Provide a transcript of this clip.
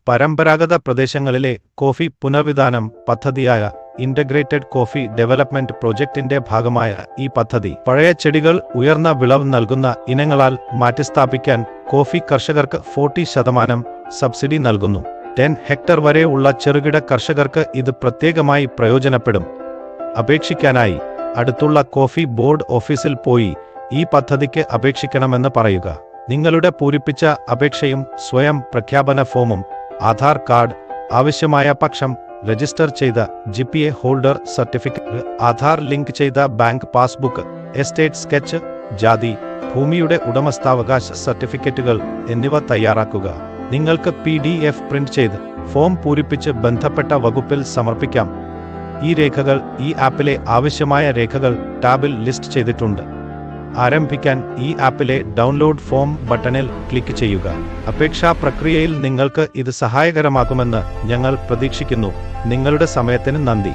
പരമ്പരാഗത പ്രദേശങ്ങളിലെ കോഫി പുനർവിധാനം പദ്ധതിയായ ഇന്റഗ്രേറ്റഡ് കോഫി ഡെവലപ്മെന്റ് പ്രോജക്റ്റിന്റെ ഭാഗമായ ഈ പദ്ധതി പഴയ ചെടികൾ ഉയർന്ന വിളവ് നൽകുന്ന ഇനങ്ങളാൽ മാറ്റിസ്ഥാപിക്കാൻ കോഫി കർഷകർക്ക് 40% സബ്സിഡി നൽകുന്നു. 10 ഹെക്ടർ വരെ ഉള്ള ചെറുകിട കർഷകർക്ക് ഇത് പ്രത്യേകമായി പ്രയോജനപ്പെടും. അപേക്ഷിക്കാനായി അടുത്തുള്ള കോഫി ബോർഡ് ഓഫീസിൽ പോയി ഈ പദ്ധതിക്ക് അപേക്ഷിക്കണമെന്ന് പറയുക. നിങ്ങളുടെ പൂരിപ്പിച്ച അപേക്ഷയും സ്വയം പ്രഖ്യാപന ഫോമും ആധാർ കാർഡ്, ആവശ്യമായ പക്ഷം രജിസ്റ്റർ ചെയ്ത GPA holder certificate, Aadhaar link ചെയ്ത ബാങ്ക് പാസ്ബുക്ക്, എസ്റ്റേറ്റ് സ്കെച്ച്, ജാതി, ഭൂമിയുടെ ഉടമസ്ഥാവകാശ സർട്ടിഫിക്കറ്റുകൾ എന്നിവ തയ്യാറാക്കുക. നിങ്ങൾക്ക് PDF പ്രിന്റ് ചെയ്ത് ഫോം പൂരിപ്പിച്ച് ബന്ധപ്പെട്ട വകുപ്പിൽ സമർപ്പിക്കാം. ഈ രേഖകൾ ഈ ആപ്പിലെ ആവശ്യമായ രേഖകൾ ടാബിൽ ലിസ്റ്റ് ചെയ്തിട്ടുണ്ട്. ആരംഭിക്കാൻ ഈ ആപ്പിലെ ഡൗൺലോഡ് ഫോം ബട്ടണിൽ ക്ലിക്ക് ചെയ്യുക. അപേക്ഷാ പ്രക്രിയയിൽ നിങ്ങൾക്ക് ഇത് സഹായകരമാകുമെന്ന് ഞങ്ങൾ പ്രതീക്ഷിക്കുന്നു. നിങ്ങളുടെ സമയത്തിന് നന്ദി.